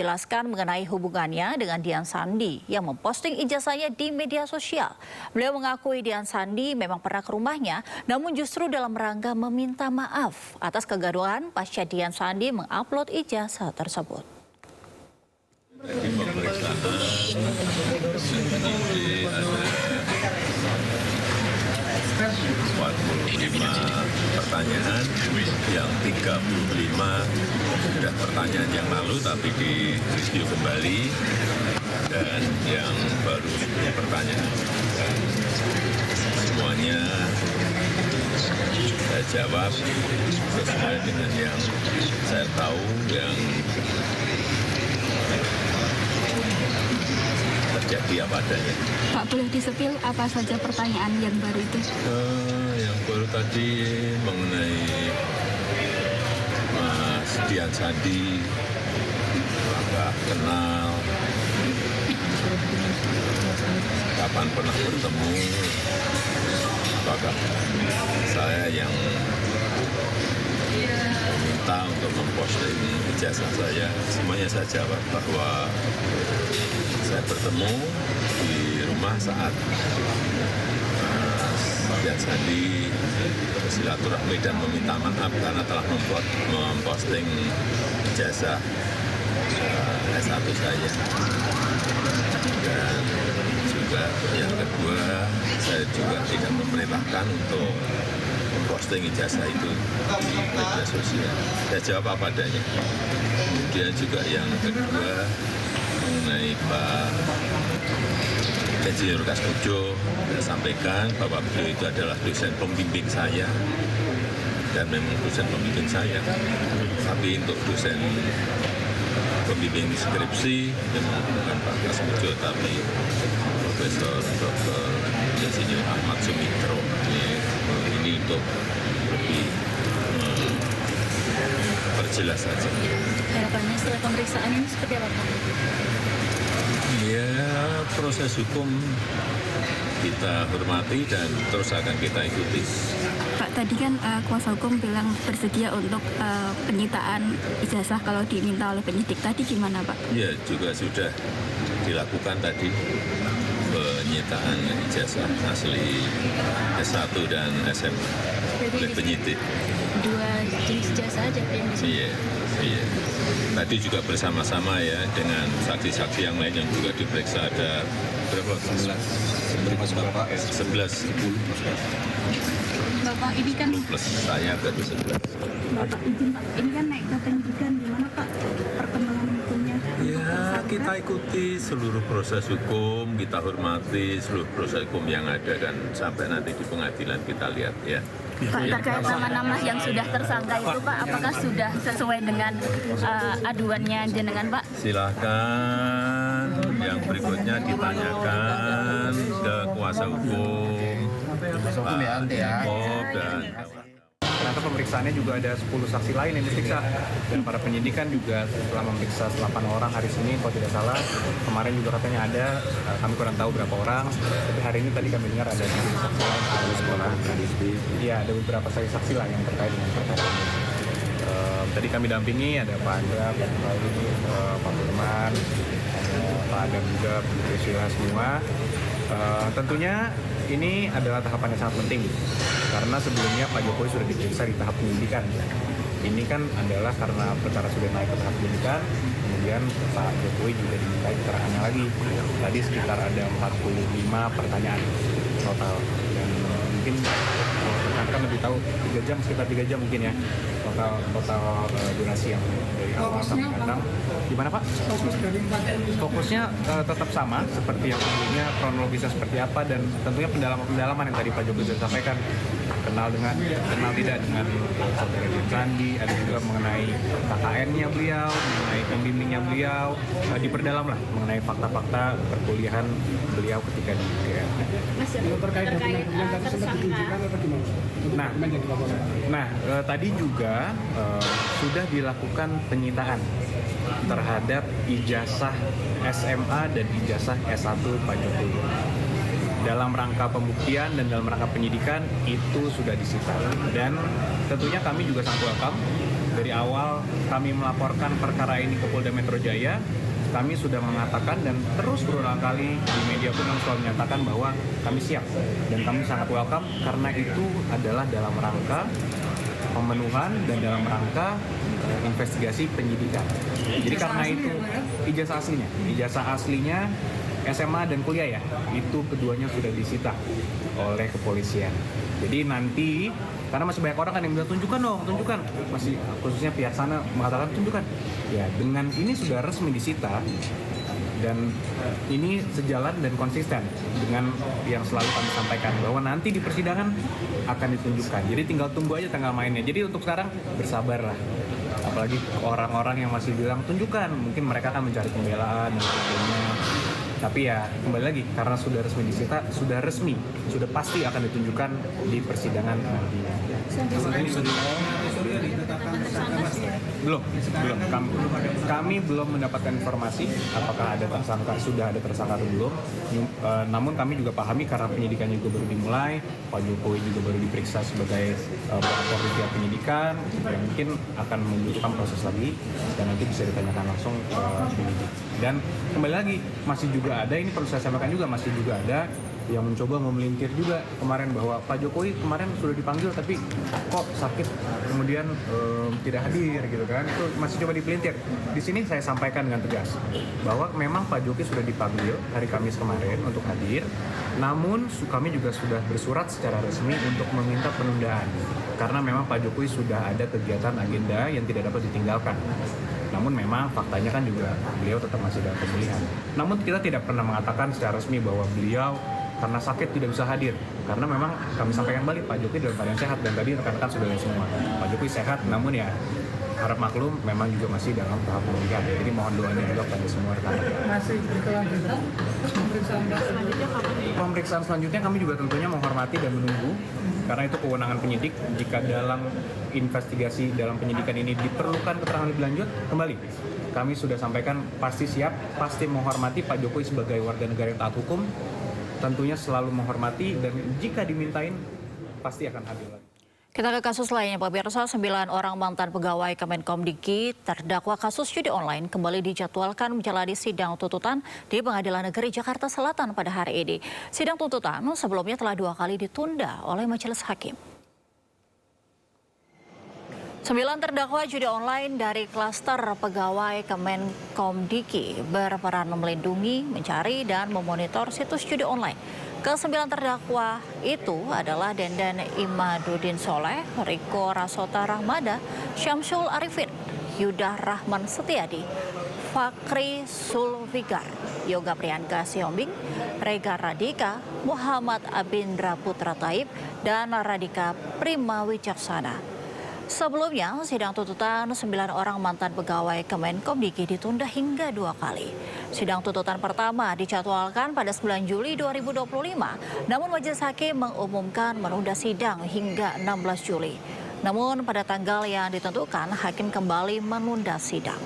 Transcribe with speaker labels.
Speaker 1: menjelaskan mengenai hubungannya dengan Dian Sandi yang memposting ijazahnya di media sosial. Beliau mengakui Dian Sandi memang pernah ke rumahnya, namun justru dalam rangka meminta maaf atas kegaduhan pasca Dian Sandi mengupload ijazah tersebut.
Speaker 2: Di pemeriksaan ada 45 pertanyaan, yang 35 sudah pertanyaan yang lalu tapi direview kembali, dan yang baru 10 pertanyaan. Dan semuanya saya jawab sesuai dengan yang saya tahu, yang terjadi apa adanya.
Speaker 3: Pak, boleh disepil apa saja pertanyaan yang baru itu?
Speaker 2: Yang baru tadi mengenai Mas Dian Sandi, apakah kenal, kapan pernah bertemu, apakah saya yang meminta untuk memposting ijazah saya. Semuanya saya jawab bahwa saya bertemu di rumah saat Dian Sandi bersilaturahmi dan meminta maaf karena telah memposting ijazah S1 saya. Dan juga yang kedua, saya juga tidak memerintahkan untuk memposting ijazah itu di media sosial. Saya jawab apa adanya. Kemudian juga yang kedua mengenai Pak Insinyur Kaskujo, saya sampaikan bahwa beliau itu adalah dosen pembimbing saya, dan memang dosen pembimbing saya. Tapi untuk dosen pembimbing skripsi memang bukan Pak Kaskujo, tapi Profesor Dr. Insinyur Ahmad Sumitro. Ini untuk lebih perjelas saja.
Speaker 3: Harapannya setelah pemeriksaan ini seperti apa, Pak?
Speaker 2: Ya, proses hukum kita hormati dan terus akan kita ikuti.
Speaker 3: Pak, tadi kan kuasa hukum bilang bersedia untuk penyitaan ijazah kalau diminta oleh penyidik. Tadi gimana, Pak?
Speaker 2: Ya, juga sudah dilakukan tadi penyitaan ijazah asli S1 dan SMA oleh penyidik.
Speaker 3: Dua jenis ijazah aja yang
Speaker 2: Iya. Tadi juga bersama-sama ya dengan saksi-saksi yang lain yang juga diperiksa, ada berapa? 11.
Speaker 3: Bapak, ini kan
Speaker 2: Plus saya berarti 11.
Speaker 3: Bapak izin, Pak. Ini kan naik ke penyidikan, gimana, Pak? Perkembangan hukumnya.
Speaker 2: Ya, kita ikuti seluruh proses hukum, kita hormati seluruh proses hukum yang ada, dan sampai nanti di pengadilan kita lihat ya.
Speaker 3: Pak, terkait nama-nama yang sudah tersangka itu, Pak, apakah sudah sesuai dengan aduannya jenengan, Pak?
Speaker 2: Silakan yang berikutnya ditanyakan ke kuasa hukum, Pak Bob dan
Speaker 4: Ternyata pemeriksaannya juga ada 10 saksi lain yang diperiksa, dan para penyidik kan juga setelah memeriksa 8 orang hari Senin kalau tidak salah. Kemarin juga katanya ada, kami kurang tahu berapa orang, tapi hari ini tadi kami dengar ada 10 saksi lain di sekolah. Iya, ada beberapa saksi lah yang terkait dengan perkara ini. Tadi kami dampingi ada Pak Andra, Pak Firman, Pak Adam juga, Putri Syila semua. Tentunya ini adalah tahapan yang sangat penting karena sebelumnya Pak Jokowi sudah diperiksa di tahap penyidikan. Ini kan adalah karena perkara sudah naik ke tahap penyidikan, kemudian Pak Jokowi juga dimintai keterangannya lagi. Tadi sekitar ada 45 pertanyaan total, dan mungkin akan lebih tahu 3 jam, sekitar 3 jam mungkin ya total durasi yang dari awal sampai datang. Gimana, Pak? Fokusnya tetap sama seperti yang sebelumnya, kronologisnya seperti apa, dan tentunya pendalaman yang tadi Pak Jokowi sudah sampaikan, kenal tidak dengan saudara Dian Sandi, ada juga mengenai KKN-nya beliau, mengenai pembimbingnya beliau, diperdalam lah mengenai fakta-fakta perkuliahan beliau ketika di UGM.
Speaker 3: Mas, terkait tersangka.
Speaker 4: Nah, tadi juga sudah dilakukan penyitaan terhadap ijazah SMA dan ijazah S1 Pak Jokowi. Dalam rangka pembuktian dan dalam rangka penyidikan itu sudah disita. Dan tentunya kami juga sangat welcome Dari awal kami melaporkan perkara ini ke Polda Metro Jaya, kami sudah mengatakan dan terus berulang kali di media pun kami selalu menyatakan bahwa kami siap dan kami sangat welcome karena itu adalah dalam rangka pemenuhan dan dalam rangka investigasi penyidikan. Jadi karena itu ijazah aslinya SMA dan kuliah ya, itu keduanya sudah disita oleh kepolisian. Jadi nanti, karena masih banyak orang kan yang bilang tunjukkan dong, tunjukkan. Masih khususnya pihak sana mengatakan tunjukkan. Ya dengan ini sudah resmi disita dan ini sejalan dan konsisten dengan yang selalu kami sampaikan bahwa nanti di persidangan akan ditunjukkan. Jadi tinggal tunggu aja tanggal mainnya. Jadi untuk sekarang bersabarlah. Apalagi orang-orang yang masih bilang tunjukkan, mungkin mereka akan mencari pembelaan dan sebagainya. Tapi ya kembali lagi karena sudah resmi disita, sudah resmi, sudah pasti akan ditunjukkan di persidangan nantinya. Belum. Kami belum mendapatkan informasi apakah ada tersangka, sudah ada tersangka atau belum. Namun kami juga pahami karena penyidikannya juga baru dimulai, Pak Jokowi juga baru diperiksa sebagai pelapor di pihak penyidikan, yang mungkin akan membutuhkan proses lagi dan nanti bisa ditanyakan langsung ke penyidik. Dan kembali lagi masih juga ada, ini perlu saya sampaikan juga, masih juga ada yang mencoba memelintir juga kemarin bahwa Pak Jokowi kemarin sudah dipanggil tapi kok sakit kemudian tidak hadir gitu kan, itu masih coba dipelintir. Di sini saya sampaikan dengan tegas bahwa memang Pak Jokowi sudah dipanggil hari Kamis kemarin untuk hadir, namun kami juga sudah bersurat secara resmi untuk meminta penundaan karena memang Pak Jokowi sudah ada kegiatan agenda yang tidak dapat ditinggalkan. Namun memang faktanya kan juga beliau tetap masih dalam pemulihan. Namun kita tidak pernah mengatakan secara resmi bahwa beliau karena sakit tidak bisa hadir. Karena memang kami sampaikan balik Pak Jokowi dalam keadaan sehat dan tadi rekan-rekan sudah lihat semua. Pak Jokowi sehat, namun ya harap maklum memang juga masih dalam tahap pemulihan. Jadi mohon doanya juga pada semua rekan-rekan.
Speaker 5: Masih berkelanjutan pemeriksaan selanjutnya kapan?
Speaker 4: Pemeriksaan selanjutnya kami juga tentunya menghormati dan menunggu karena itu kewenangan penyidik. Jika dalam investigasi dalam penyidikan ini diperlukan keterangan lebih lanjut, kembali kami sudah sampaikan pasti siap, pasti menghormati Pak Jokowi sebagai warga negara yang taat hukum, tentunya selalu menghormati dan jika dimintain pasti akan hadir lagi.
Speaker 1: Kita ke kasus lainnya, Pak Pemirsa. 9 orang mantan pegawai Kemenkomdiki terdakwa kasus judi online kembali dijadwalkan menjalani sidang tuntutan di Pengadilan Negeri Jakarta Selatan pada hari ini. Sidang tuntutan sebelumnya telah 2 kali ditunda oleh majelis hakim. 9 terdakwa judi online dari klaster pegawai Kemenkomdiki berperan melindungi, mencari, dan memonitor situs judi online. Ke-9 terdakwa itu adalah Denden Imaduddin Soleh, Riko Rasota Rahmada, Syamsul Arifin, Yuda Rahman Setiadi, Fakri Sulfigar, Yoga Priyanka Siombing, Rega Radika, Muhammad Abindra Putra Taib, dan Radika Prima Wicaksana. Sebelumnya, sidang tuntutan 9 orang mantan pegawai Kemenkomdiki ditunda hingga 2 kali. Sidang tuntutan pertama dijadwalkan pada 9 Juli 2025, namun majelis hakim mengumumkan menunda sidang hingga 16 Juli. Namun pada tanggal yang ditentukan, hakim kembali menunda sidang.